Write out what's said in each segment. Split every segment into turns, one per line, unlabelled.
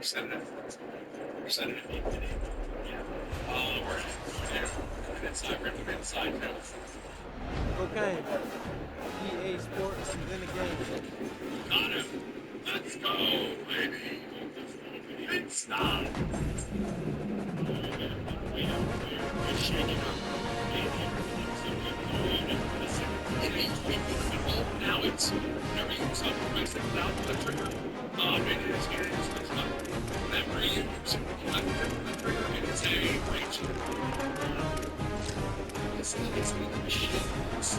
Representative Equity. Yeah. We're going inside. We're going inside now.
Okay. EA Sports is in the game.
Got him. Let's go, baby. Big stop. We're shaking up. Now it's everything's up. I said without the trigger. It is. It's not. Whenever you use it, you have to put the trigger and it's a range. It's a machine. It's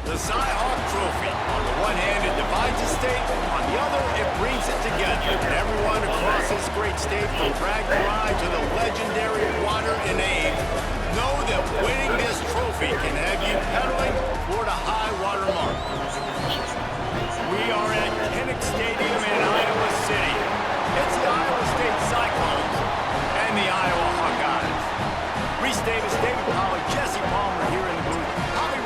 The Cyhawk Trophy. On the one hand, it divides the state. On the other, it brings it together. And everyone across this great state, from Bragg Dry to the legendary Water and Ames, know that winning this trophy can have you pedaling toward a high water mark. We are at Kinnick Stadium in Iowa City. It's the Iowa State Cyclones and the Iowa Hawkeyes. Reese Davis, David Pollard, Jesse Palmer here in the booth.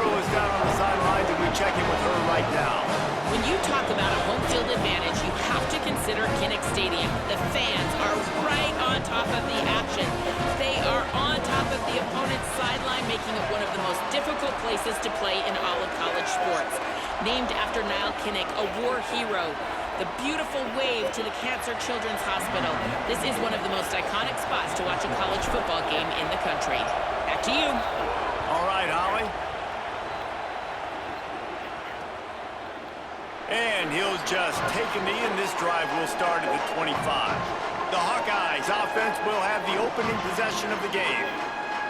Is down on the sidelines, and we check in with her right now.
When you talk about a home field advantage, you have to consider Kinnick Stadium. The fans are right on top of the action. They are on top of the opponent's sideline, making it one of the most difficult places to play in all of college sports. Named after Niall Kinnick, a war hero, the beautiful wave to the Cancer Children's Hospital. This is one of the most iconic spots to watch a college football game in the country. Back to you.
All right, Holly. And he'll just take a knee, and this drive will start at the 25. The Hawkeyes offense will have the opening possession of the game.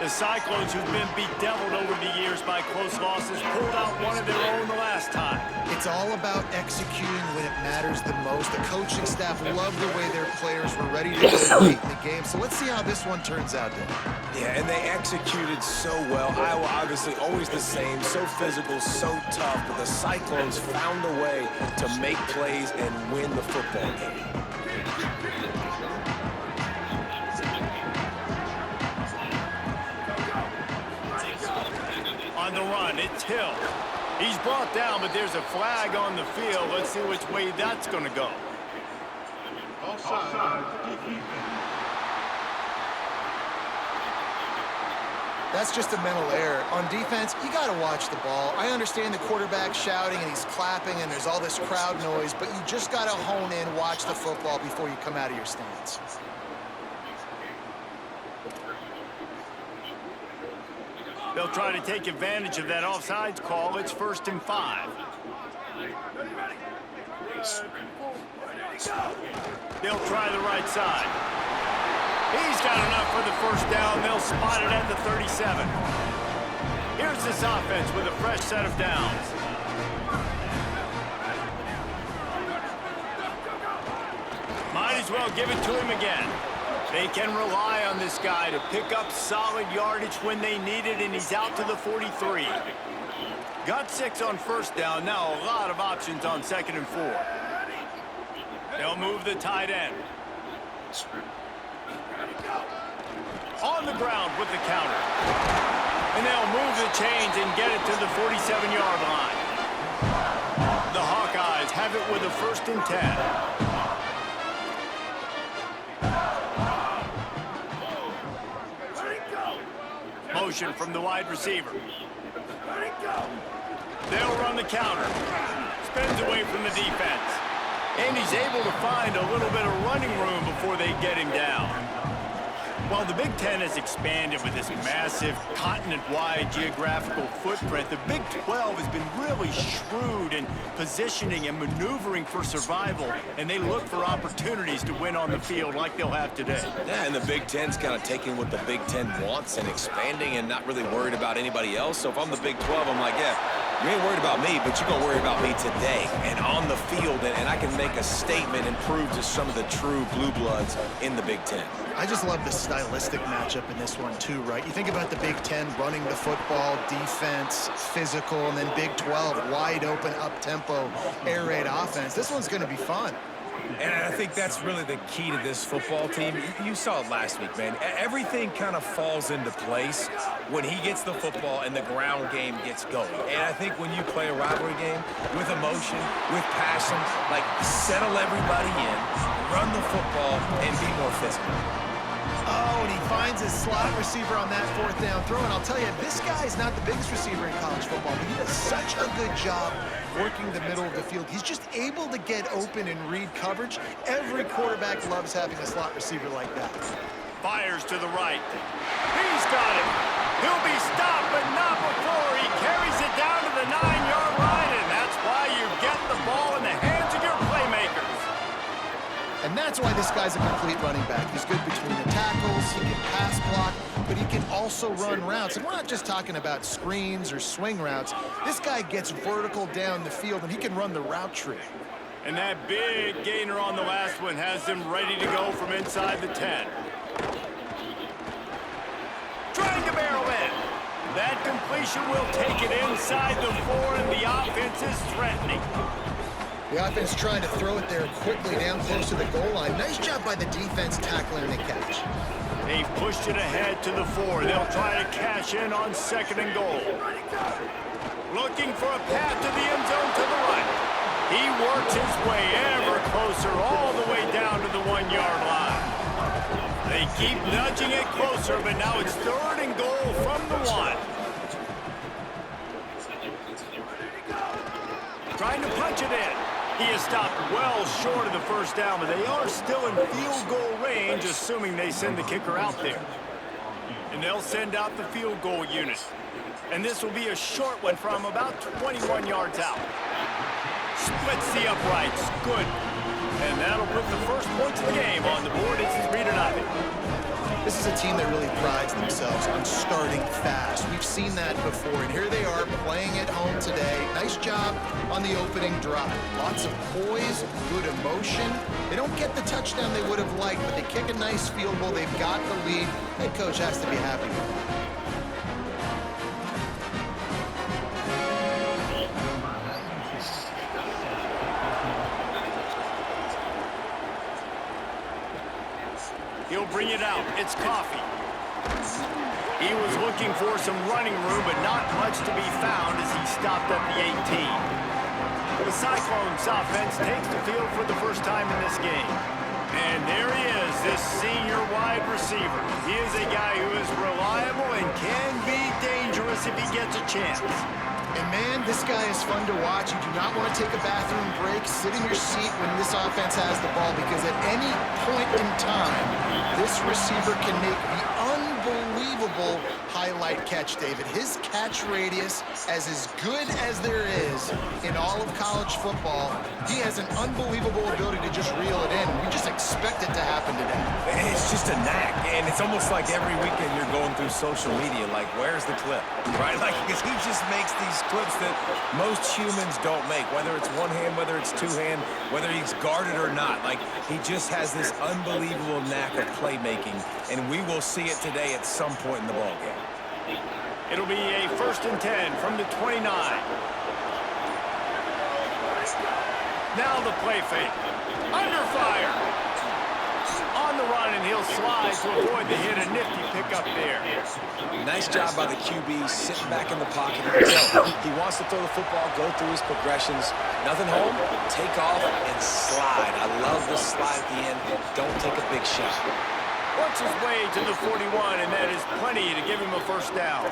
The Cyclones, who've been bedeviled over the years by close losses, pulled out one of their own the last time.
It's all about executing when it matters the most. The coaching staff loved the way their players were ready to go late in the game. So let's see how this one turns out then.
Yeah, and they executed so well. Iowa obviously always the same, so physical, so tough, but the Cyclones found a way to make plays and win the football game.
On the run, it's Hill. He's brought down, but there's a flag on the field. Let's see which way that's going to go.
That's just a mental error. On defense, you got to watch the ball. I understand the quarterback shouting and he's clapping and there's all this crowd noise, but you just got to hone in, watch the football before you come out of your stance.
They'll try to take advantage of that offsides call. It's 1st and 5. They'll try the right side. He's got enough for the first down. They'll spot it at the 37. Here's this offense with a fresh set of downs. Might as well give it to him again. They can rely on this guy to pick up solid yardage when they need it, and he's out to the 43. Got 6 on first down. Now a lot of options on 2nd and 4. They'll move the tight end. On the ground with the counter. And they'll move the chains and get it to the 47-yard line. The Hawkeyes have it with a 1st and 10. Motion from the wide receiver. They'll run the counter. Spins away from the defense. And he's able to find a little bit of running room before they get him down. While the Big Ten has expanded with this massive continent-wide geographical footprint, the Big 12 has been really shrewd in positioning and maneuvering for survival, and they look for opportunities to win on the field like they'll have today.
Yeah, and the Big Ten's kind of taking what the Big Ten wants and expanding and not really worried about anybody else. So if I'm the Big 12, I'm like, yeah, you ain't worried about me, but you're going to worry about me today and on the field, and I can make a statement and prove to some of the true blue bloods in the Big Ten.
I just love the stylistic matchup in this one too, right? You think about the Big Ten running the football, defense, physical, and then Big 12 wide open, up-tempo, air raid offense. This one's going to be fun.
And I think that's really the key to this football team. You saw it last week, man. Everything kind of falls into place when he gets the football and the ground game gets going. And I think when you play a rivalry game with emotion, with passion, like settle everybody in, run the football, and be more physical.
Oh, and he finds his slot receiver on that 4th down throw. And I'll tell you, this guy's not the biggest receiver in college football, but he does such a good job working the middle of the field. He's just able to get open and read coverage. Every quarterback loves having a slot receiver like that.
Fires to the right. He's got it. He'll be stopped, but not before he carries it down to the 9-yard line, and that's why you get the ball in the hands of your playmakers.
And And that's why this guy's a complete running back. He's good between the tackles, he can pass block, but he can also run routes. And we're not just talking about screens or swing routes. This guy gets vertical down the field, and he can run the route tree.
And that big gainer on the last one has him ready to go from inside the 10. Trying to barrel in. That completion will take it inside the 4, and the offense is threatening.
The offense trying to throw it there quickly down close to the goal line. Nice job by the defense tackling the catch.
They've pushed it ahead to the 4. They'll try to cash in on 2nd and goal. Looking for a path to the end zone to the right. He works his way ever closer all the way down to the 1-yard line. They keep nudging it closer, but now it's 3rd and goal from the 1. Trying to punch it in. He is stopped well short of the 1st down, but they are still in field goal range, assuming they send the kicker out there. And they'll send out the field goal unit. And this will be a short one from about 21 yards out. Splits the uprights. Good. And that'll put the first points of the game on the board. It's 3-0.
This is a team that really prides themselves on starting fast. We've seen that before, and here they are playing at home today. Nice job on the opening drive. Lots of poise, good emotion. They don't get the touchdown they would have liked, but they kick a nice field goal. They've got the lead. Head coach has to be happy with it.
He'll bring it out. It's Coffee. He was looking for some running room, but not much to be found as he stopped at the 18. The Cyclones offense takes the field for the first time in this game. And there he is, this senior wide receiver. He is a guy who is reliable and can be dangerous if he gets a chance.
And man, this guy is fun to watch. You do not want to take a bathroom break, sit in your seat when this offense has the ball, because at any point in time, this receiver can make the unbelievable highlight catch, David. His catch radius is as good as there is in all of college football. He has an unbelievable ability to just reel it in. We just expect it to happen today.
It's just a knack, and it's almost like every weekend you're going through social media, like, where's the clip, right? Like, because he just makes these clips that most humans don't make, whether it's one hand, whether it's two hand, whether he's guarded or not. Like, he just has this unbelievable knack of playmaking, and we will see it today at some point in the ballgame.
It'll be a 1st and 10 from the 29. Now the play fake. Under fire. On the run, and he'll slide to avoid the hit. A nifty pickup there.
Nice job by the QB, sitting back in the pocket. He wants to throw the football, go through his progressions. Nothing home, take off, and slide. I love the slide at the end. Don't take a big shot.
Works his way to the 41, and that is plenty to give him a 1st down.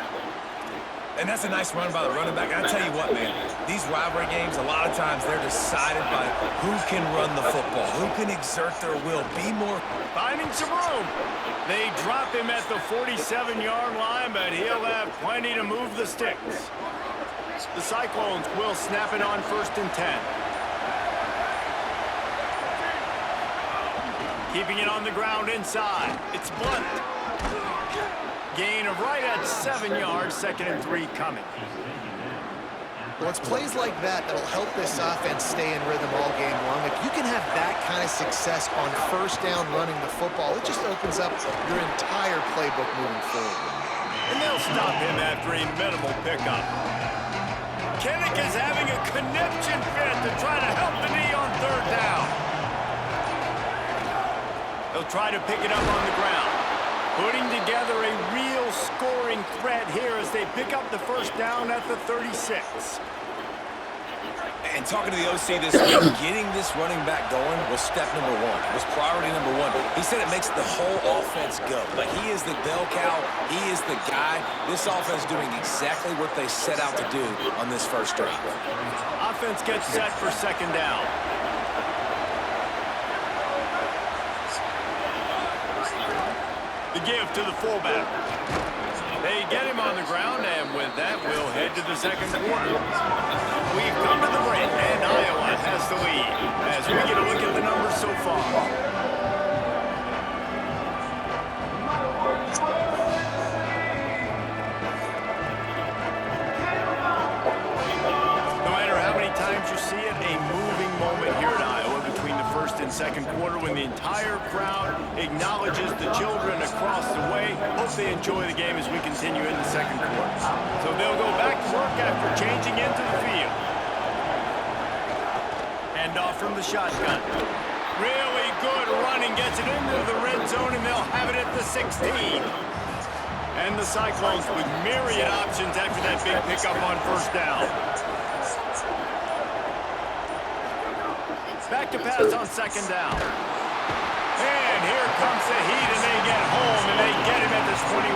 And that's a nice run by the running back. And I tell you what, man, these rivalry games, a lot of times they're decided by who can run the football, who can exert their will, be more.
Finding some room. They drop him at the 47-yard line, but he'll have plenty to move the sticks. The Cyclones will snap it on 1st and 10. Keeping it on the ground inside. It's Blunt. Gain of right at 7 yards, 2nd and 3 coming.
Well, it's plays like that that'll help this offense stay in rhythm all game long. If you can have that kind of success on 1st down running the football, it just opens up your entire playbook moving forward.
And they'll stop him after a minimal pickup. Kinnick is having a conniption fit to try to help the knee on 3rd down. They'll try to pick it up on the ground. Putting together a real scoring threat here as they pick up the 1st down at the 36.
And talking to the OC this week, getting this running back going was step number 1. It was priority number 1. He said it makes the whole offense go. Like, he is the bell cow. He is the guy. This offense doing exactly what they set out to do on this 1st drive.
Offense gets set for 2nd down. The give to the fullback. They get him on the ground, and with that, we'll head to the 2nd quarter. We've come to the break, and Iowa has the lead as we get a look at the numbers so far. in second quarter when the entire crowd acknowledges the children across the way. Hope they enjoy the game as we continue in the second quarter. So they'll go back to work after changing into the field. Hand off from the shotgun. Really good running, gets it into the red zone, and they'll have it at the 16. And the Cyclones with myriad options after that big pickup on first down. Back to pass on second down. And here comes the heat, and they get home, and they get him at the 21.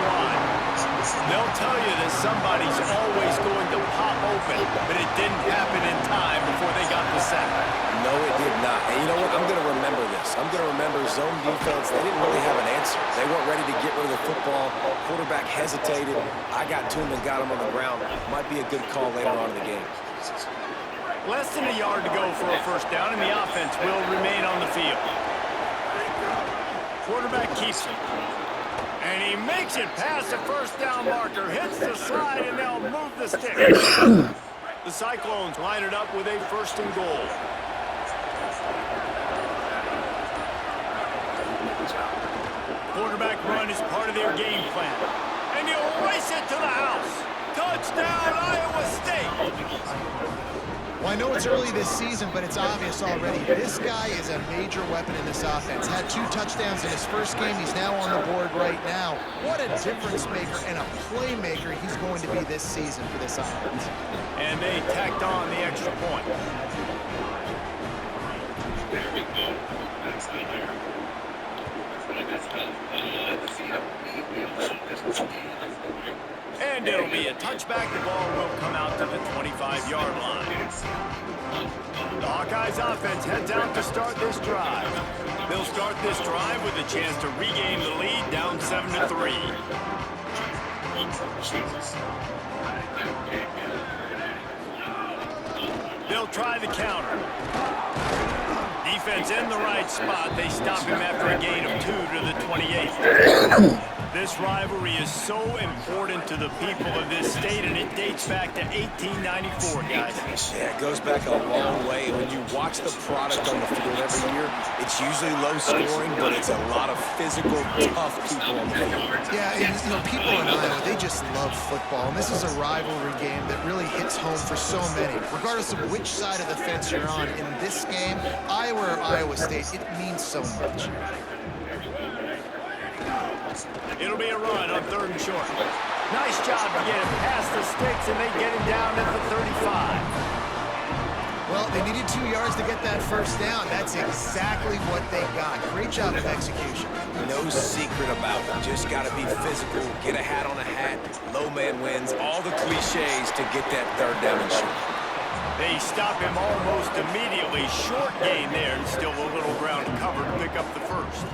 They'll tell you that somebody's always going to pop open, but it didn't happen in time before they got the sack.
No, it did not. And you know what? I'm going to remember this. I'm going to remember zone defense. They didn't really have an answer. They weren't ready to get rid of the football. Quarterback hesitated. I got to him and got him on the ground. Might be a good call later on in the game.
Less than a yard to go for a first down, and the offense will remain on the field. Quarterback keeps it. And he makes it past the first down marker, hits the slide, and they'll move the sticks. The Cyclones line it up with a first and goal. Quarterback run is part of their game plan. And he'll race it to the house. Touchdown, Iowa State!
Well, I know it's early this season, but it's obvious already. This guy is a major weapon in this offense. Had 2 touchdowns in his first game. He's now on the board right now. What a difference maker and a playmaker he's going to be this season for this offense.
And they tacked on the extra point.
There we go. That's not there.
And it'll be a touchback. The ball will come out to the 25-yard line. The Hawkeyes offense heads out to start this drive. They'll start this drive with a chance to regain the lead, down 7-3. They'll try the counter. Defense in the right spot. They stop him after a gain of 2 to the 28. This rivalry is so important to the people of this state, and it dates back to 1894, guys.
Yeah, it goes back a long way. When you watch the product on the field every year, it's usually low scoring, but it's a lot of physical, tough people on the field.
Yeah, and, you know, people in Iowa, they just love football, and this is a rivalry game that really hits home for so many. Regardless of which side of the fence you're on, in this game, Iowa or Iowa State, it means so much.
It'll be a run on 3rd and short. Nice job to get him past the sticks, and they get him down at the 35.
Well, they needed 2 yards to get that first down. That's exactly what they got. Great job of execution.
No secret about it. Just got to be physical, get a hat on a hat, low man wins, all the cliches to get that 3rd down and short.
They stop him almost immediately. Short gain there, and still a little ground covered to pick up the first.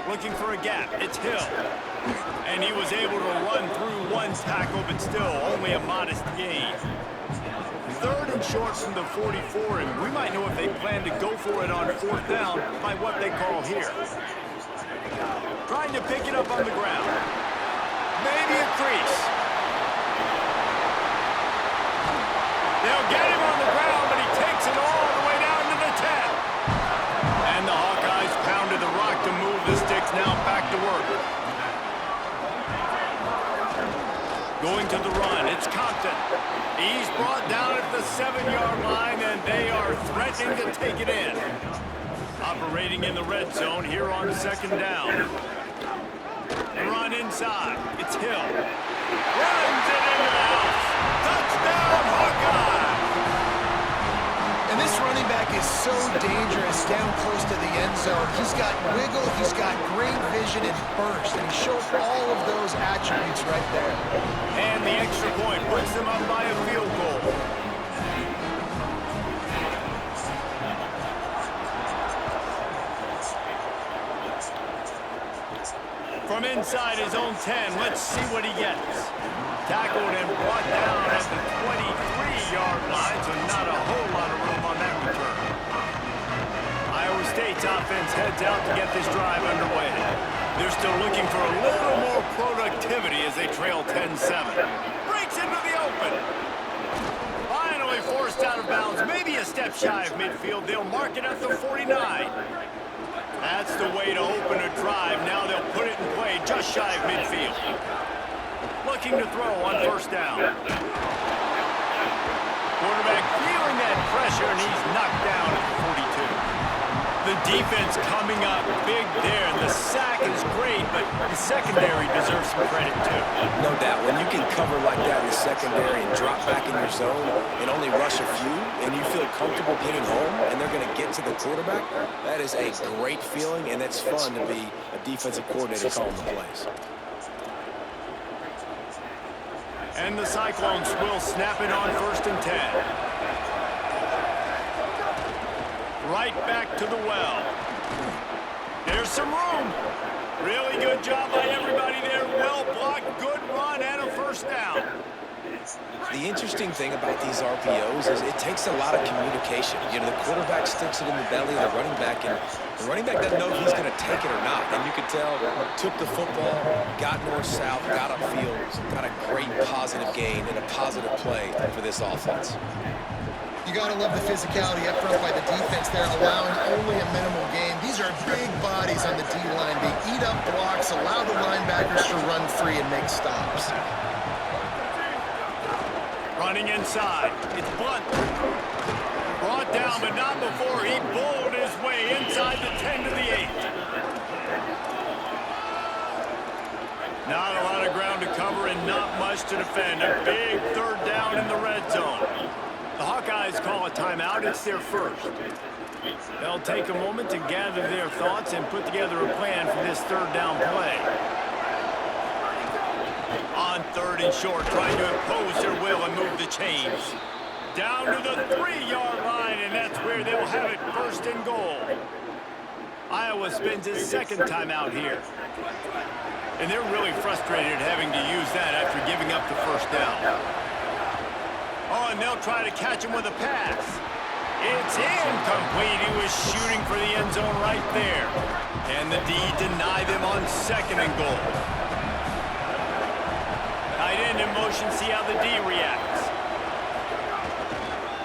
Looking for a gap, it's Hill. And he was able to run through 1 tackle, but still only a modest gain. 3rd and short from the 44, and we might know if they plan to go for it on 4th down by what they call here. Trying to pick it up on the ground. Maybe a crease. They'll get him on the ground, but he takes it all the way down to the 10. And the Hawkeyes pounded the rock to move the sticks, now back to work. Going to the run, it's Compton. He's brought down at the 7-yard line, and they are threatening to take it in. Operating in the red zone here on 2nd down. The run inside, it's Hill. Runs it into the house. Touchdown, Hawkeye!
And this running back is so dangerous down close to the end zone. He's got wiggle, he's got great vision and burst, and he showed all of those attributes right there.
And the extra point puts them up by a field goal. From inside his own 10, let's see what he gets. Tackled and brought down at the 23-yard line, so not a whole lot of room on that return. Iowa State's offense heads out to get this drive underway. They're still looking for a little more productivity as they trail 10-7. Breaks into the open. Finally forced out of bounds. Maybe a step shy of midfield. They'll mark it at the 49. That's the way to open a drive. Now they'll put it in play just shy of midfield. Looking to throw on first down. Quarterback feeling that pressure, and he's knocked down at the 42. The defense coming up big there. The sack is great, but the secondary deserves some credit too.
No doubt. When you can cover like that in the secondary and drop back in your zone and only rush a few, and you feel comfortable getting home, and they're going to get to the quarterback, that is a great feeling, and it's fun to be a defensive coordinator calling the plays.
And the Cyclones will snap it on 1st and 10. Right back to the well. There's some room. Really good job by everybody there. Well blocked, good run, and a first down.
The interesting thing about these RPOs is it takes a lot of communication. You know, the quarterback sticks it in the belly of the running back, and the running back doesn't know if he's going to take it or not. And you can tell, took the football, got north-south, got upfield, got a great positive gain and a positive play for this offense.
You got to love the physicality up front by the defense there, allowing only a minimal gain. These are big bodies on the D-line. They eat up blocks, allow the linebackers to run free and make stops.
Running inside. It's Blunt. Brought down, but not before he bowled his way inside the 10 to the 8. Not a lot of ground to cover and not much to defend. A big third down in the red zone. The Hawkeyes call a timeout. It's their first. They'll take a moment to gather their thoughts and put together a plan for this third down play. On 3rd and short, trying to impose their will and move the chains. Down to the 3-yard line, and that's where they'll have it, 1st and goal. Iowa spends his second timeout here. And they're really frustrated having to use that after giving up the first down. Oh, and they'll try to catch him with a pass. It's incomplete. He was shooting for the end zone right there. And the D deny them on 2nd and goal. Tight end in motion, see how the D reacts.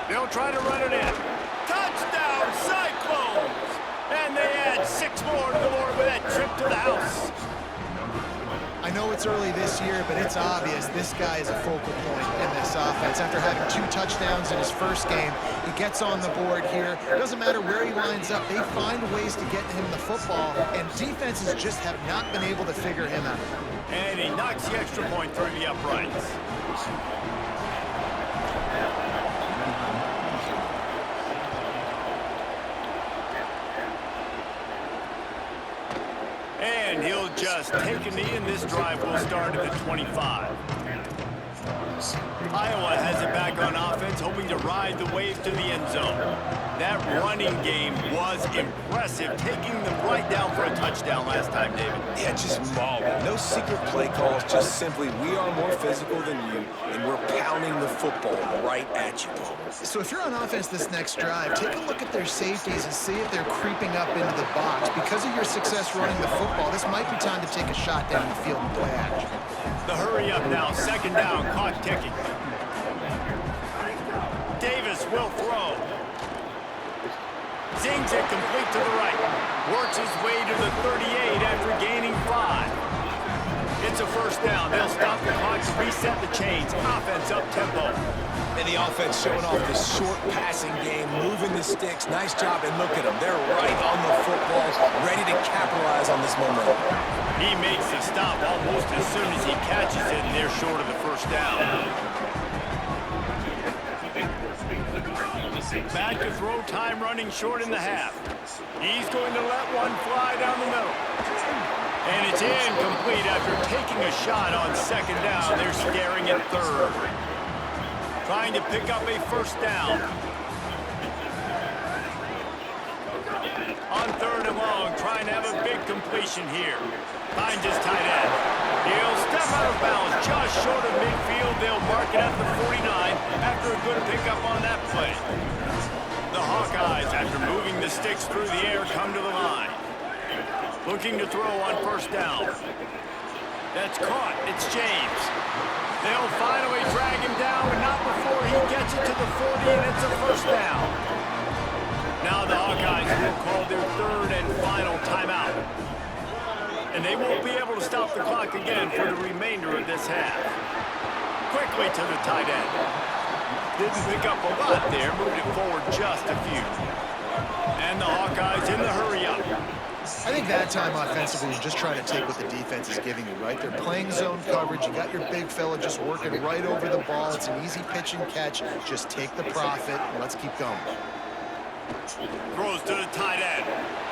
They'll try to run it in. Touchdown, Cyclones! And they add 6 more to the board with that trip to the house.
I know it's early this year, but it's obvious this guy is a focal point in this offense. After having 2 touchdowns in his first game, he gets on the board here. It doesn't matter where he lines up. They find ways to get him the football, and defenses just have not been able to figure him out.
And he knocks the extra point through the uprights. And he'll just take a knee, and this drive will start at the 25. Iowa has it back on offense, hoping to ride the wave to the end zone. That running game was impressive, taking them right down for a touchdown last time, David.
Yeah, just mauling. No secret play calls, just simply, we are more physical than you, and we're pounding the football right at you.
So if you're on offense this next drive, take a look at their safeties and see if they're creeping up into the box. Because of your success running the football, this might be time to take a shot down the field and play action.
The hurry up now, 2nd down, clock ticking. Davis will throw. Zings it complete to the right. Works his way to the 38 after gaining 5. It's a first down. They'll stop the clock to reset the chains. Offense up tempo.
And the offense showing off this short passing game, moving the sticks. Nice job, and look at them. They're right on the football, ready to capitalize on this momentum.
He makes the stop almost as soon as he catches it, and they're short of the first down. Back to throw time, running short in the half. He's going to let one fly down the middle. And it's incomplete after taking a shot on 2nd down. They're scaring at 3rd. Trying to pick up a first down. On 3rd and long, trying to have a big completion here. Finds his tight end. He'll step out of bounds just short of midfield. They'll mark it at the 49 after a good pickup on that play. The Hawkeyes, after moving the sticks through the air, come to the line. Looking to throw on 1st down. That's caught. It's James. They'll finally drag him down, but not before he gets it to the 40, and it's a first down. Now the Hawkeyes will call their third and final timeout. And they won't be able to stop the clock again for the remainder of this half. Quickly to the tight end. Didn't pick up a lot there, moved it forward just a few. And the Hawkeyes in the hurry-up.
I think that time offensively, you're just trying to take what the defense is giving you, right? They're playing zone coverage. You got your big fella just working right over the ball. It's an easy pitch and catch. Just take the profit, and let's keep going.
Throws to the tight end.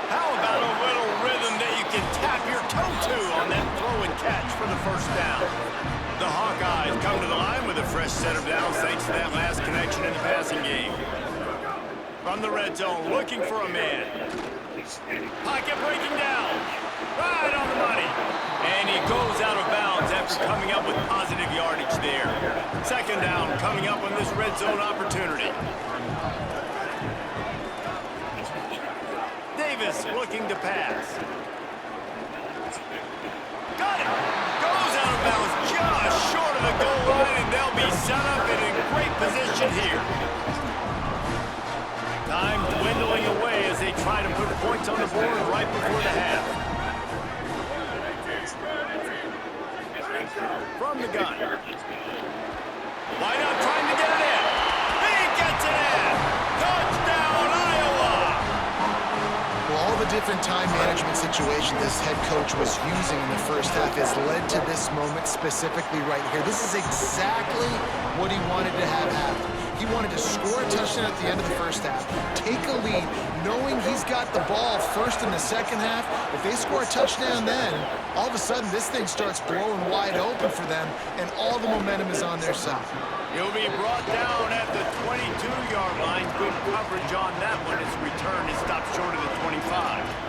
How about a little rhythm that you can tap your toe to on that throw and catch for the first down? The Hawkeyes come to the line with a fresh set of downs thanks to that last connection in the passing game. From the red zone, looking for a man. Pocket breaking down. Right on the money. And he goes out of bounds after coming up with positive yardage there. Second down coming up on this red zone opportunity. Davis looking to pass. Got it. Goes out of bounds just short of the goal line, and they'll be set up and in great position here. Time dwindling away as they try to put points on the board right before the half. From the gun. Why not trying to get it in? He gets it in! Touchdown, Iowa!
Well, all the different time management situations this head coach was using in the first half has led to this moment specifically right here. This is exactly what he wanted to have happen. He wanted to score a touchdown at the end of the first half, take a lead, knowing he's got the ball first in the second half. If they score a touchdown then, all of a sudden this thing starts blowing wide open for them, and all the momentum is on their side.
He'll be brought down at the 22-yard line. Good coverage on that one. His return is stopped short of the 25.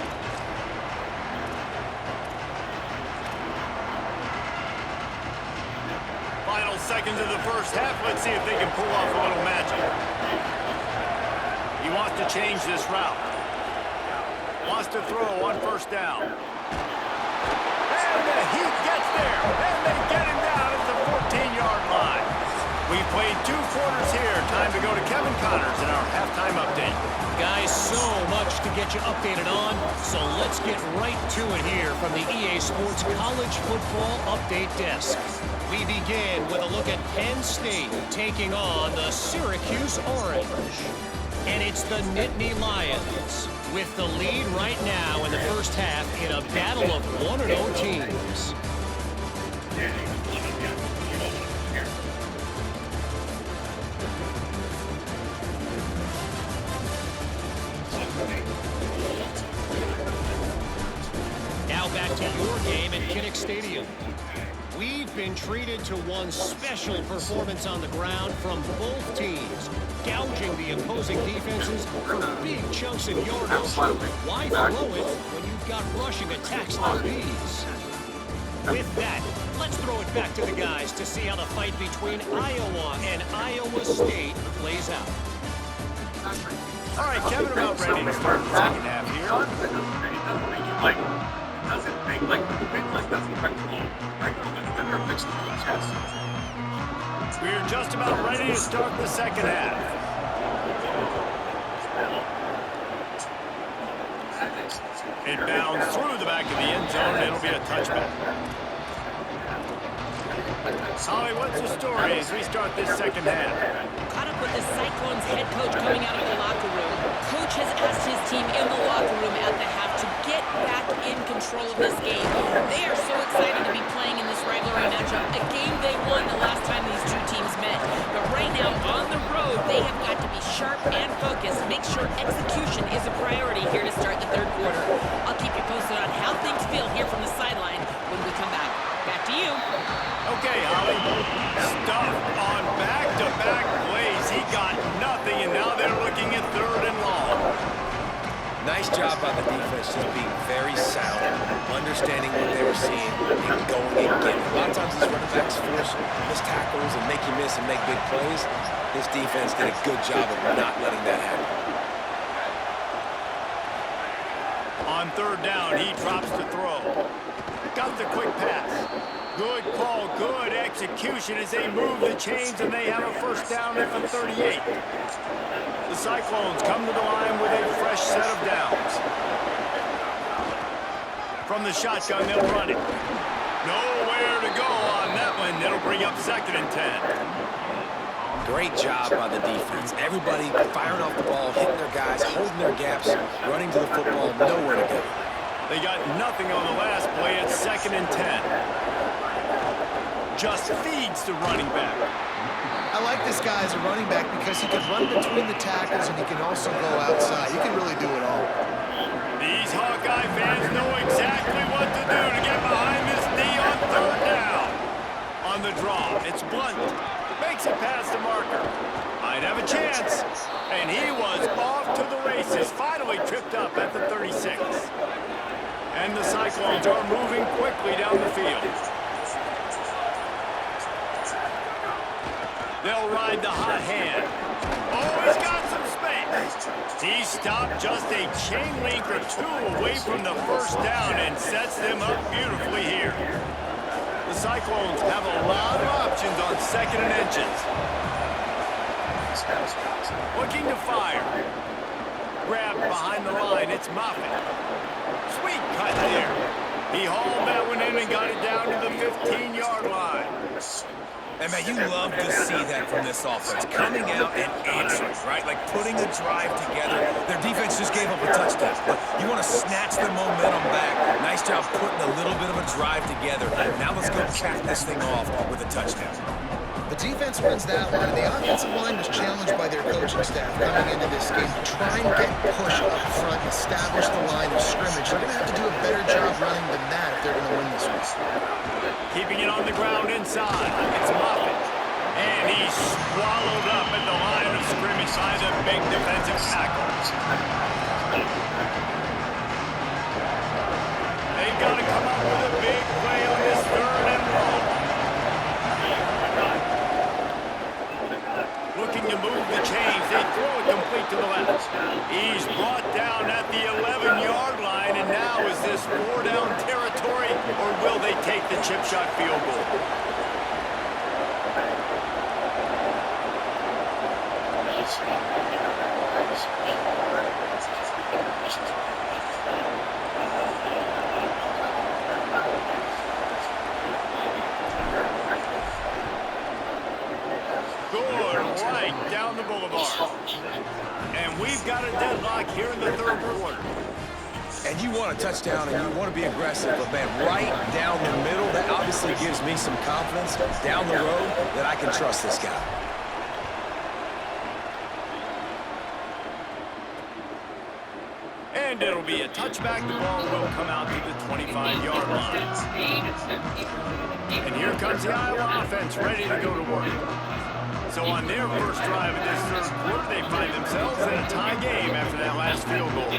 Final seconds of the first half. Let's see if they can pull off a little magic. He wants to change this route. Wants to throw on first down. And he gets there. And they get him down at the 14-yard line. We've played 2 quarters here. Time to go to Kevin Connors in our halftime update.
Guys, so much to get you updated on, so let's get right to it here from the EA Sports College Football Update Desk. We begin with a look at Penn State taking on the Syracuse Orange. And it's the Nittany Lions with the lead right now in the first half in a battle of 1-0 teams. Now back to your game at Kinnick Stadium. We've been treated to one special performance on the ground from both teams, gouging the opposing defenses for big chunks of yardage. Why throw it when you've got rushing attacks like these? With that, let's throw it back to the guys to see how the fight between Iowa and Iowa State plays out.
All right, Kevin, about ready to start the second half here. We're just about ready to start the second half. It bounds through the back of the end zone, and it'll be a touchback. Holly, what's the story as we start this second half?
Caught up with the Cyclones head coach coming out of the locker room. Coach has asked his team in the locker room at the half to get back in control of this game. They are so excited to be playing in this rivalry matchup, a game they won the last time these two teams met. But right now, on the road, they have got to be sharp and focused, make sure execution is a priority here to start the third quarter. I'll keep you posted on how things feel here from the sideline when we come back. Back to you.
Okay, Holly. Stuffed on back-to-back plays. He got nothing, and now they're looking at third and long.
Nice job by the defense, just being very sound, understanding what they were seeing, and going and getting. A lot of times these running backs force missed tackles and make you miss and make big plays. This defense did a good job of not letting that happen.
On third down, he drops the throw. Got the quick pass. Good call, good execution as they move the chains and they have a first down at the 38. The Cyclones come to the line with a fresh set of downs. From the shotgun, they'll run it. Nowhere to go on that one. It'll bring up 2nd and 10.
Great job by the defense. Everybody firing off the ball, hitting their guys, holding their gaps, running to the football, nowhere to go.
They got nothing on the last play. It's 2nd and 10. Just feeds the running back.
I like this guy as a running back because he can run between the tackles and he can also go outside. He can really do it all.
These Hawkeye fans know exactly what to do to get behind this D on 3rd down. On the draw, it's Blunt. Makes it past the marker. Might have a chance. And he was off to the races. Finally tripped up at the 36. And the Cyclones are moving quickly down the field. They'll ride the hot hand. Oh, he's got some space. He stopped just a chain link or two away from the first down and sets them up beautifully here. The Cyclones have a lot of options on 2nd and inches. Looking to fire. Grabbed behind the line, it's Moffitt. Sweet cut there. He hauled that one in and got it down to the 15-yard line.
And, man, you love to see that from this offense. Coming out and answering, right? Like putting a drive together. Their defense just gave up a touchdown. But you want to snatch the momentum back. Nice job putting a little bit of a drive together. Now let's go cap this thing off with a touchdown.
The defense wins that one, and the offensive line was challenged by their coaching staff coming into this game to try and get push up front and establish the line of scrimmage. They're going to have to do a better job running than that if they're going to win this one.
Keeping it on the ground inside. It's Moffitt. And he's swallowed up at the line of scrimmage by the big defensive tackle. They've got to come up with a big play on this 3rd and long. Looking to move the chains. They throw it complete to the left. He's brought down at the 11-yard line, and now is this 4-down territory, or will they take the chip shot field goal? Good right down the boulevard. And we've got a deadlock here in the 3rd quarter.
And you want a touchdown and you want to be aggressive, but, man, right down the middle, that obviously gives me some confidence down the road that I can trust this guy.
And it'll be a touchback. The ball will come out to the 25-yard line. And here comes the Iowa offense ready to go to work. So on their first drive of this 3rd quarter, they find themselves in a tie game after that last field goal.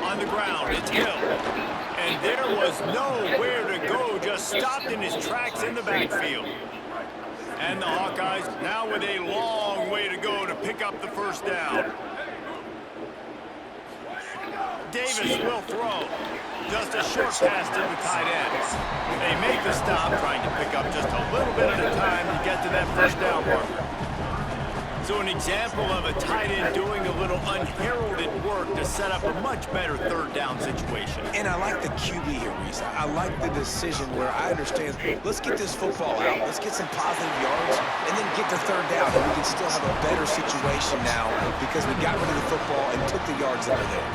On the ground, it's Hill. And there was nowhere to go, just stopped in his tracks in the backfield. And the Hawkeyes now with a long way to go to pick up the first down. Davis will throw. Just a short pass to the tight end. They make the stop, trying to pick up just a little bit at a time to get to that first down marker. So an example of a tight end doing a little unheralded work to set up a much better 3rd down situation.
And I like the QB here, Reese. I like the decision where I understand, let's get this football out, let's get some positive yards, and then get to 3rd down, and we can still have a better situation now because we got rid of the football and took the yards that were there.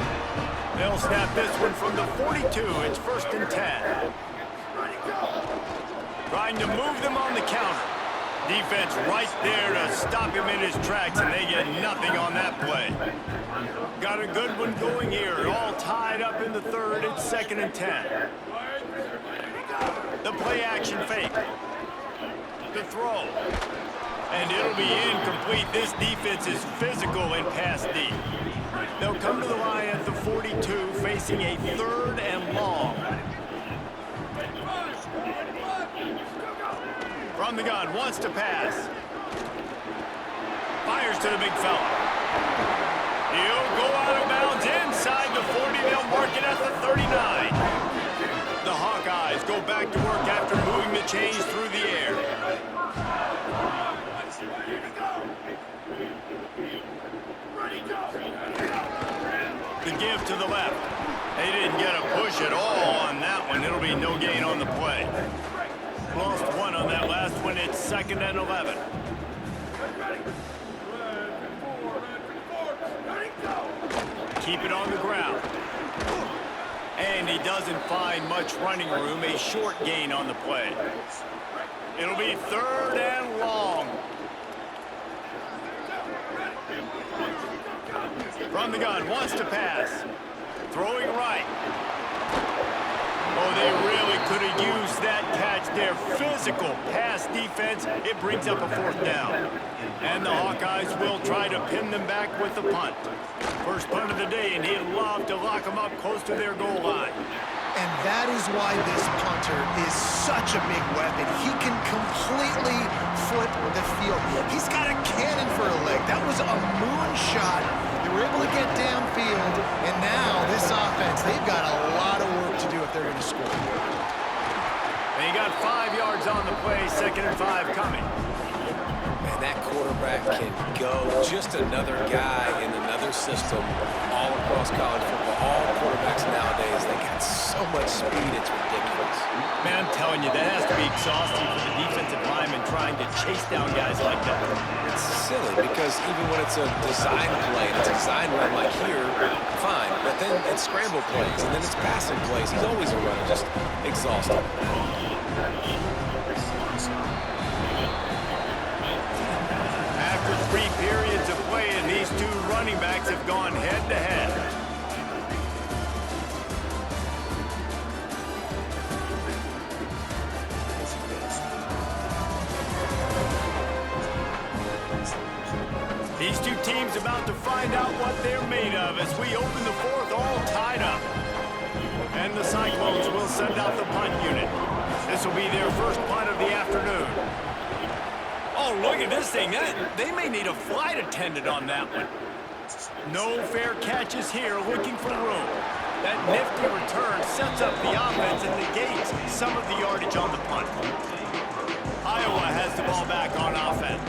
They'll snap this one from the 42. It's 1st and 10. Trying to move them on the counter. Defense right there to stop him in his tracks, and they get nothing on that play. Got a good one going here. All tied up in the 3rd. It's 2nd and 10. The play action fake. The throw. And it'll be incomplete. This defense is physical and pass deep. They'll come to the line at the 42, facing a 3rd and long. From the gun, wants to pass. Fires to the big fella. He'll go out of bounds inside the 40. They'll mark it at the 39. go back to work after moving the chains through the air. The give to the left. They didn't get a push at all on that one. It'll be no gain on the play. Lost one on that last one. It's 2nd and 11. Keep it on the ground. And he doesn't find much running room. A short gain on the play. It'll be 3rd and long. From the gun, wants to pass. Throwing right. Oh, they really could have used that catch there. Physical pass defense. It brings up a 4th down. And the Hawkeyes will try to pin them back with the punt. First punt of the day, and he'd love to lock them up close to their goal line.
And that is why this punter is such a big weapon. He can completely flip the field. He's got a cannon for a leg. That was a moonshot. They were able to get downfield, and now this offense, they've got a lot of work to do if they're going to score.
And he got 5 yards on the play, 2nd and 5 coming.
Man, that quarterback can go. Just another guy in another system all across college football. All quarterbacks nowadays, they got so much speed, it's ridiculous.
Man, I'm telling you, that has to be exhausting for the defensive lineman trying to chase down guys like that.
It's silly because even when it's a design play, and it's a design run like here, fine. But then it's scramble plays, and then it's passing plays. He's always a runner, just exhausting.
After 3 periods of play, and these 2 running backs have gone head-to-head. These 2 teams about to find out what they're made of as we open the 4th all tied up. And the Cyclones will send out the punt unit. This will be their first punt of the afternoon. Oh, look at this thing. They may need a flight attendant on that one. No fair catches here, looking for room. That nifty return sets up the offense and negates some of the yardage on the punt. Iowa has the ball back on offense.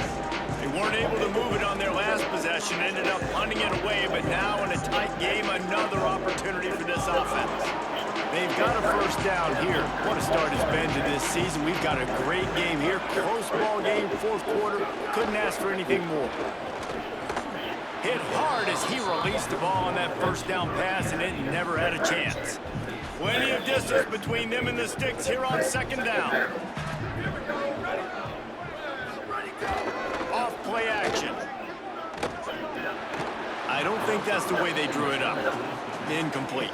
They weren't able to move it on their last possession, ended up punting it away, but now in a tight game, another opportunity for this offense. They've got a first down here. What a start it's been to this season. We've got a great game here. Close ball game, 4th quarter. Couldn't ask for anything more. Hit hard as he released the ball on that first down pass, and it never had a chance. Plenty of distance between them and the sticks here on 2nd down. Off play action. I don't think that's the way they drew it up. Incomplete.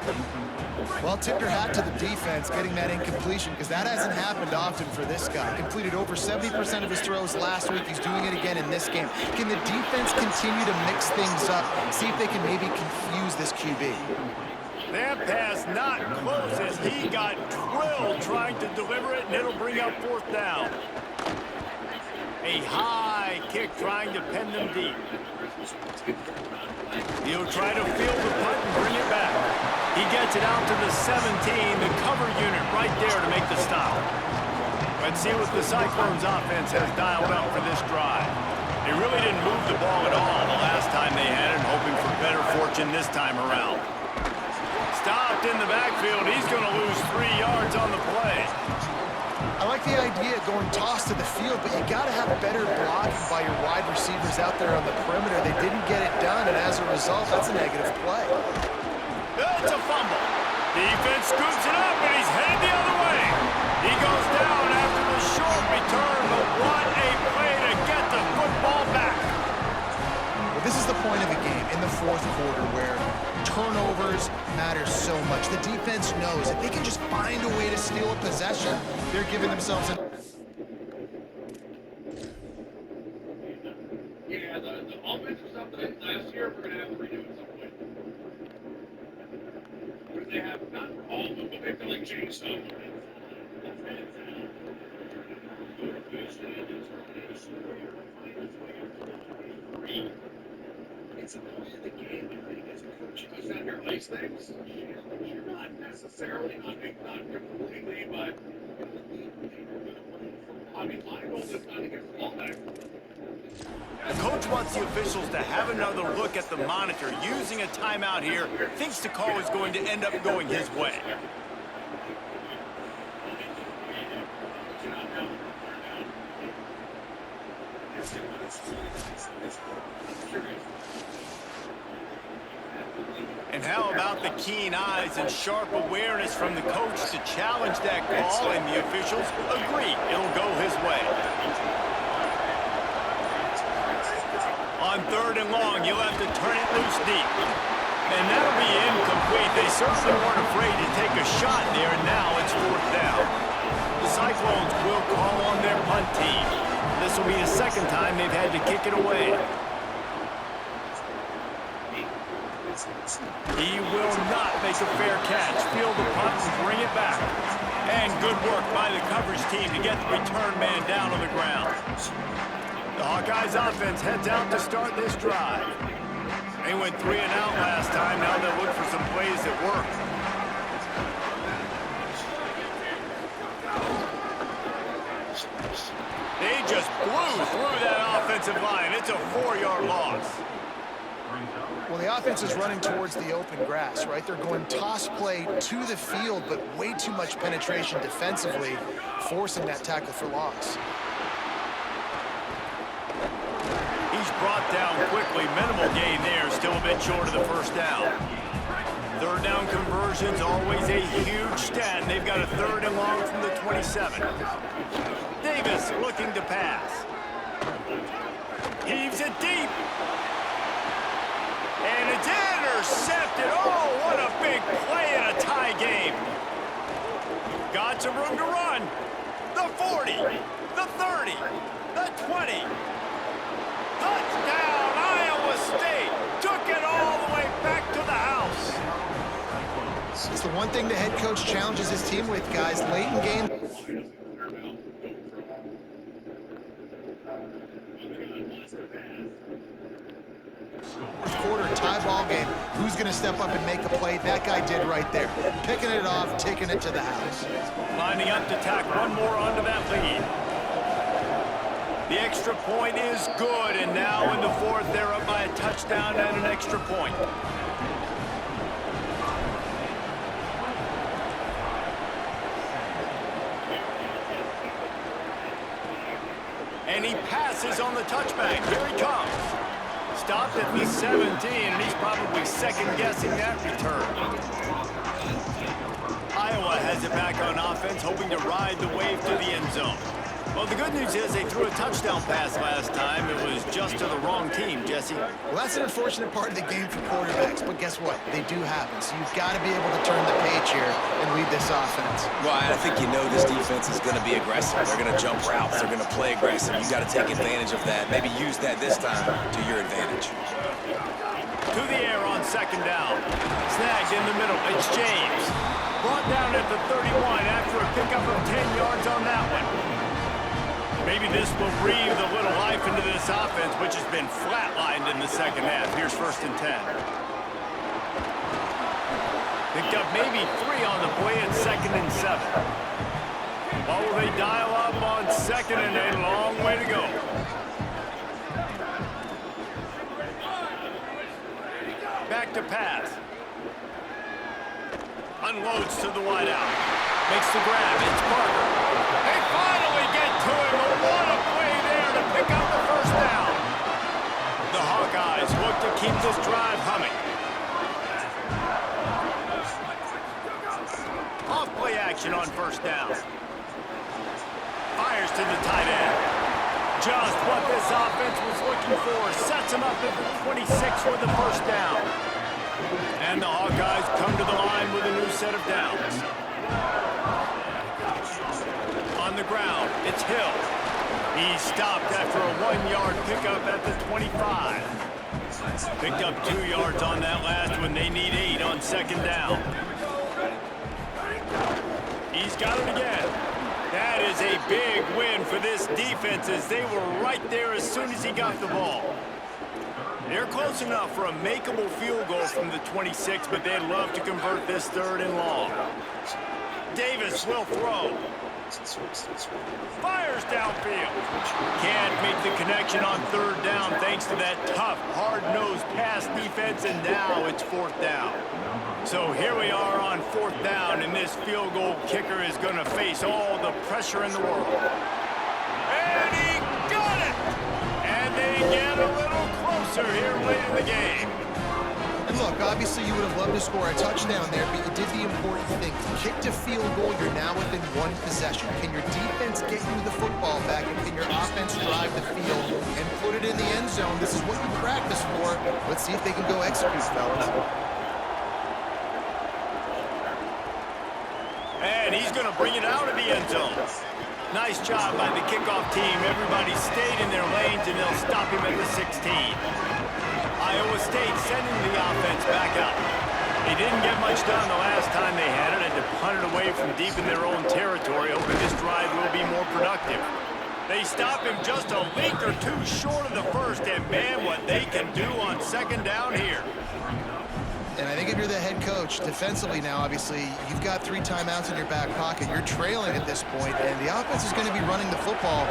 Well, tip your hat to the defense getting that incompletion because that hasn't happened often for this guy. Completed over 70% of his throws last week. He's doing it again in this game. Can the defense continue to mix things up, see if they can maybe confuse this QB?
That pass not close as he got drilled trying to deliver it, and it'll bring up 4th down. A high kick trying to pin them deep. He'll try to field the punt and bring it back. He gets it out to the 17, the cover unit right there to make the stop. Let's see what the Cyclones offense has dialed up for this drive. They really didn't move the ball at all the last time they had it, hoping for better fortune this time around. Stopped in the backfield. He's going to lose 3 yards on the play.
I like the idea of going toss to the field, but you got to have better blocking by your wide receivers out there on the perimeter. They didn't get it done, and as a result, that's a negative play.
It's a fumble. Defense scoops it up, and he's headed the other way. He goes down after the short return, but what a play to get the football back.
Well, this is the point of the game in the 4th quarter where turnovers matter so much. The defense knows if they can just find a way to steal a possession, they're giving themselves an...
Yeah, the offensive stuff that last year, we're going to have to redo at some point. Because they have not all of them, but they feel like changed some. It's a point of the game, I think, as a coach. Goes down here, ice things. You're not necessarily, not completely, but
the officials to have another look at the monitor. Using a timeout here, thinks the call is going to end up going his way. And how about the keen eyes and sharp awareness from the coach to challenge that call, and the officials agree it'll go his way. On 3rd and long, you'll have to turn it loose deep. And that'll be incomplete. They certainly weren't afraid to take a shot there, and now it's 4th down. The Cyclones will call on their punt team. This will be the 2nd time they've had to kick it away. He will not make a fair catch. Field the punt and bring it back. And good work by the coverage team to get the return man down on the ground. The Hawkeyes offense heads out to start this drive. They went 3 and out last time. Now they'll look for some plays that work. They just blew through that offensive line. It's a 4-yard loss.
Well, the offense is running towards the open grass, right? They're going toss play to the field, but way too much penetration defensively, forcing that tackle for loss.
He's brought down quickly. Minimal gain there, still a bit short of the 1st down. 3rd down conversions, always a huge stat. And they've got a 3rd and long from the 27. Davis looking to pass. Heaves it deep. And it's intercepted. Oh, what a big play in a tie game. Got some room to run. The 40, the 30, the 20. Touchdown, Iowa State. Took it all the way back to the house.
It's the one thing the head coach challenges his team with, guys. Late in game. Quarter tie ball game. Who's going to step up and make a play? That guy did right there. Picking it off, taking it to the house.
Lining up to tack one more onto that lead. The extra point is good, and now in the 4th, they're up by a touchdown and an extra point. And he passes on the touchback. Here he comes. Stopped at the 17, and he's probably second-guessing that return. Iowa has it back on offense, hoping to ride the wave to the end zone. Well, the good news is they threw a touchdown pass last time. It was just to the wrong team, Jesse.
Well, that's an unfortunate part of the game for quarterbacks, but guess what? They do happen, so you've got to be able to turn the page here and lead this offense.
Well, I think you know this defense is going to be aggressive. They're going to jump routes. They're going to play aggressive. You got to take advantage of that. Maybe use that this time to your advantage.
To the air on 2nd down. Snagged in the middle. It's James. Brought down at the 31 after a pickup of 10 yards on that one. Maybe this will breathe a little life into this offense, which has been flatlined in the 2nd half. Here's 1st and 10. Picked up maybe 3 on the play at 2nd and 7. What will they dial up on 2nd and a long way to go? Back to pass. Unloads to the wideout. Makes the grab. It's Parker. They finally get to him. What a play there to pick up the 1st down. The Hawkeyes look to keep this drive humming. Off play action on 1st down. Fires to the tight end. Just what this offense was looking for. Sets him up at the 26 with the 1st down. And the Hawkeyes come to the line with a new set of downs. On the ground, it's Hill. He stopped after a 1-yard pickup at the 25. Picked up 2 yards on that last one. They need 8 on 2nd down. He's got it again. That is a big win for this defense as they were right there as soon as he got the ball. They're close enough for a makeable field goal from the 26, but they'd love to convert this 3rd and long. Davis will throw. Fires downfield. Can't make the connection on third down thanks to that tough, hard-nosed pass defense, and now it's fourth down. So here we are on fourth down, and this field goal kicker is going to face all the pressure in the world. And he got it! And they get a little closer here late in the game.
And look, obviously you would have loved to score a touchdown there, but you did the important thing. Kicked a field goal, you're now within one possession. Can your defense get you the football back, and can your offense drive the field and put it in the end zone? This is what you practice for. Let's see if they can go execute, fellas.
And he's going to bring it out of the end zone. Nice job by the kickoff team. Everybody stayed in their lanes, and they'll stop him at the 16. Iowa State sending the offense back out. They didn't get much done the last time they had it, and to punt it away from deep in their own territory, hoping this drive will be more productive. They stop him just a length or two short of the first, and man, what they can do on second down here.
And I think if you're the head coach, defensively now, obviously, you've got 3 timeouts in your back pocket. You're trailing at this point, and the offense is going to be running the football,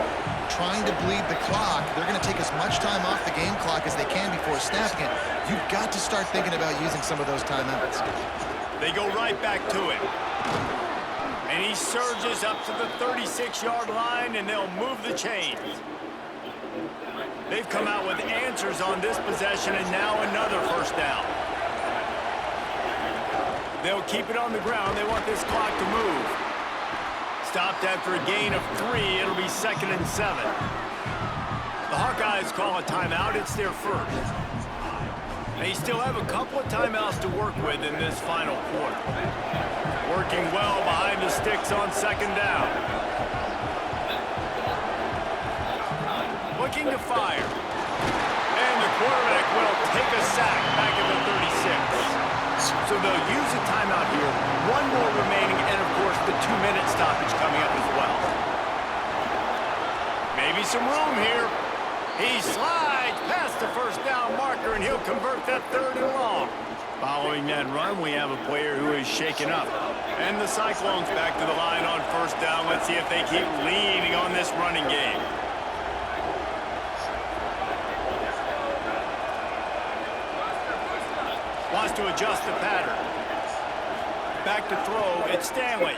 trying to bleed the clock. They're going to take as much time off the game clock as they can before snapping it. You've got to start thinking about using some of those timeouts.
They go right back to it. And he surges up to the 36-yard line, and they'll move the chains. They've come out with answers on this possession, and now another first down. They'll keep it on the ground. They want this clock to move. Stopped after a gain of 3. It'll be 2nd and 7. The Hawkeyes call a timeout. It's their first. They still have a couple of timeouts to work with in this final quarter. Working well behind the sticks on second down. Looking to fire. And the quarterback will take a sack back at the 36. So they'll use a timeout here. 1 more remaining, and of course the 2-minute stoppage coming up as well. Maybe some room here. He slides past the first down marker, and he'll convert that 3rd and long. Following that run, we have a player who is shaken up. And the Cyclones back to the line on first down. Let's see if they keep leaning on this running game. Wants to adjust the pattern. Back to throw, it's Stanley.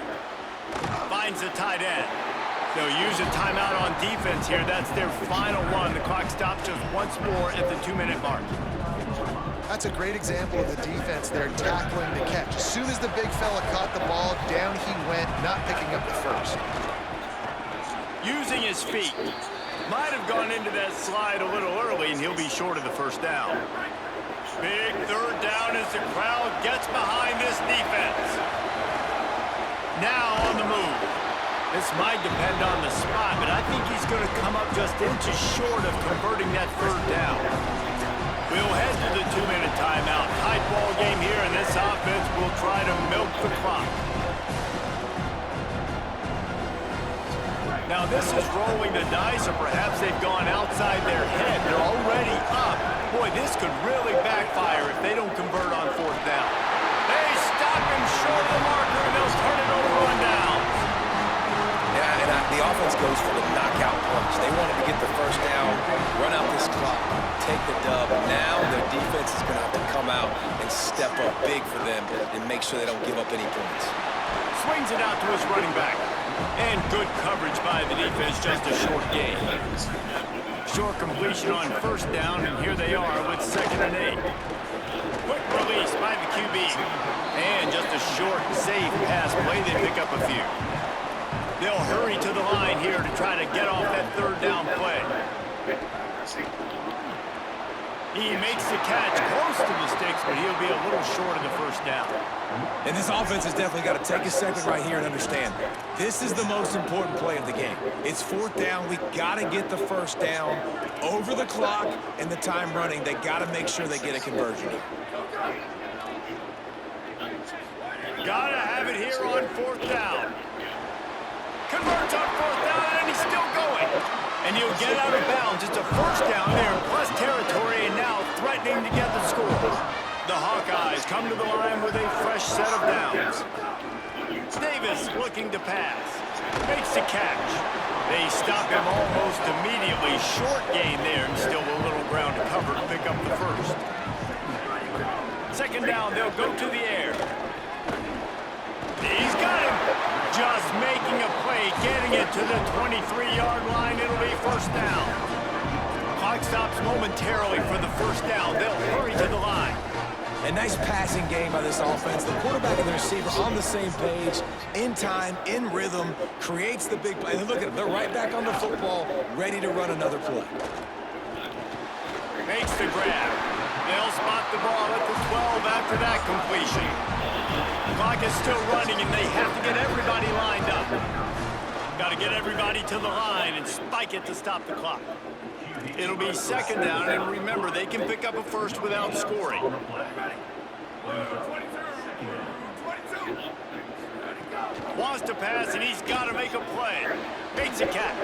Finds the tight end. They'll use a timeout on defense here. That's their final one. The clock stops just once more at the 2-minute mark.
That's a great example of the defense there tackling the catch. As soon as the big fella caught the ball, down he went, not picking up the first.
Using his feet. Might have gone into that slide a little early, and he'll be short of the first down. Big 3rd down as the crowd gets behind this defense. Now on the move. This might depend on the spot, but I think he's going to come up just inches short of converting that 3rd down. We'll head to the 2-minute timeout. Tight ball game here, and this offense will try to milk the clock. Now this is rolling the dice, or perhaps they've gone outside their head. They're already up. Boy, this could really backfire if they don't convert on 4th down. They stop him short of the marker, and they'll turn it over on downs.
Yeah, and the offense goes for the knockout punch. They wanted to get the first down, run out this clock, take the dub. Now their defense is going to have to come out and step up big for them and make sure they don't give up any points.
Swings it out to his running back. And good coverage by the defense, just a short gain. Short completion on first down, and here they are with 2nd and 8. Quick release by the QB. And just a short, safe pass play. They pick up a few. They'll hurry to the line here to try to get off that 3rd down play. He makes the catch close to the sticks, but he'll be a little short of the first down.
And this offense has definitely got to take a second right here and understand this is the most important play of the game. It's 4th down. We got to get the first down over the clock and the time running. They got to make sure they get a conversion.
Got to have it here on 4th down. Converts on 4th down, and he's still going. And he'll get out of bounds. It's a first down there in plus territory, and now threatening to get the score. The Hawkeyes come to the line with a fresh set of downs. Davis looking to pass. Makes the catch. They stop him almost immediately. Short gain there, and still a little ground to cover to pick up the first. Second down, they'll go to the air. He's got him. Just making a play, getting it to the 23-yard line. It'll be first down. Clock stops momentarily for the first down. They'll hurry to the line.
A nice passing game by this offense. The quarterback and the receiver on the same page, in time, in rhythm, creates the big play. And look at them, they're right back on the football, ready to run another play.
Makes the grab. They'll spot the ball at the 12 after that completion. The clock is still running, and they have to get everybody lined up. Got to get everybody to the line and spike it to stop the clock. It'll be second down, and remember, they can pick up a first without scoring. Wants to pass, and he's got to make a play. Makes a catch.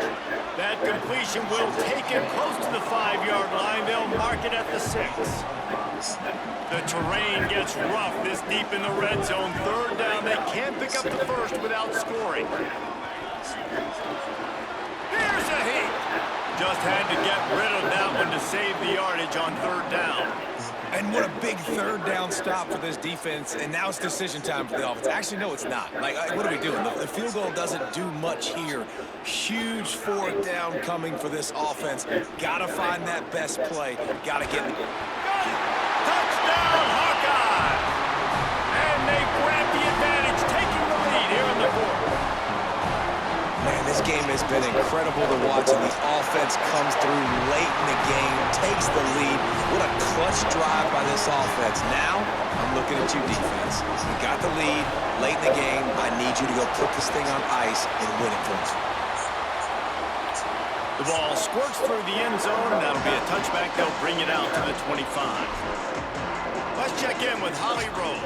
That completion will take it close to the 5-yard line. They'll mark it at the 6. The terrain gets rough this deep in the red zone. Third down, they can't pick up the first without scoring. Here's a hit. Just had to get rid of that one to save the yardage on third down.
And what a big third down stop for this defense. And now it's decision time for the offense. Actually, no, it's not. Like, what are we doing? The field goal doesn't do much here. Huge fourth down coming for this offense. Got to find that best play. Got to get it.
Touchdown, Hawkeye! And they grab the advantage, taking the lead here in the fourth.
Man, this game has been incredible to watch, and the offense comes through late in the game, takes the lead. What a clutch drive by this offense. Now, I'm looking at you, defense. You got the lead late in the game. I need you to go put this thing on ice and win it for us.
The ball squirts through the end zone, and that'll be a touchback. They'll bring it out to the 25. Let's check in with Holly Rowe.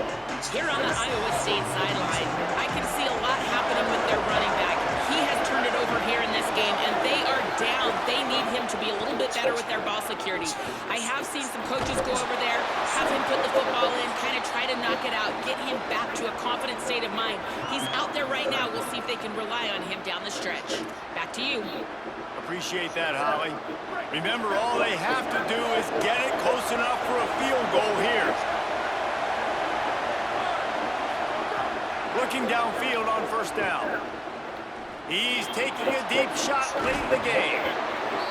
Here on the Iowa State sideline, I can see a lot happening with their running back. He has turned it over here in this game, and they are down. They need him to be a little bit better with their ball security. I have seen some coaches go over there, have him put the football in, kind of try to knock it out, get him back to a confident state of mind. He's out there right now. We'll see if they can rely on him down the stretch. Back to you.
Appreciate that, Holly. Remember, all they have to do is get it close enough for a field goal here. Looking downfield on first down. He's taking a deep shot late in the game.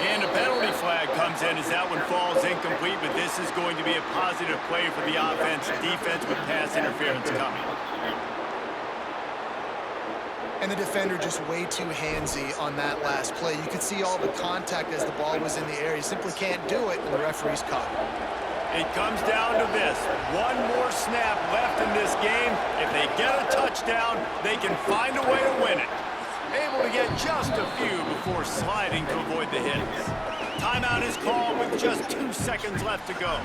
And a penalty flag comes in as that one falls incomplete, but this is going to be a positive play for the offense. Defense with pass interference coming.
And the defender just way too handsy on that last play. You could see all the contact as the ball was in the air. He simply can't do it, and the referee's caught.
It comes down to this. One more snap left in this game. If they get a touchdown, they can find a way to win it. Able to get just a few before sliding to avoid the hits. Timeout is called with just 2 seconds left to go.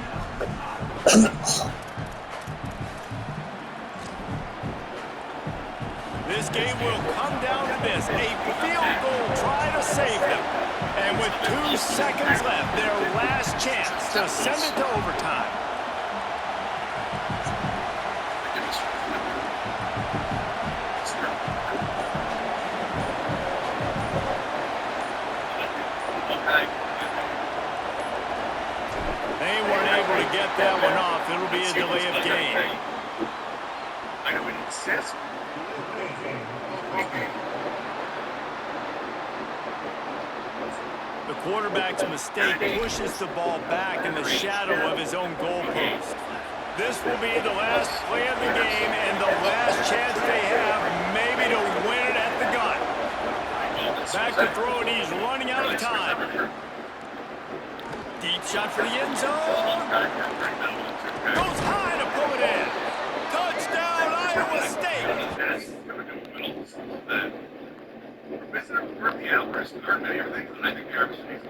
This game will come down to this. A field goal try to save them. And with 2 seconds left, their last chance to send it to overtime. They weren't able to get that one off. It'll be a delay of game.
I know it says.
The quarterback's mistake pushes the ball back in the shadow of his own goalpost. This will be the last play of the game and the last chance they have maybe to win it at the gun. Back to throw, and he's running out of time. Deep shot for the end zone. Goes high to pull it in. Touchdown, Iowa State.
Missing a rookie out, everything. I think the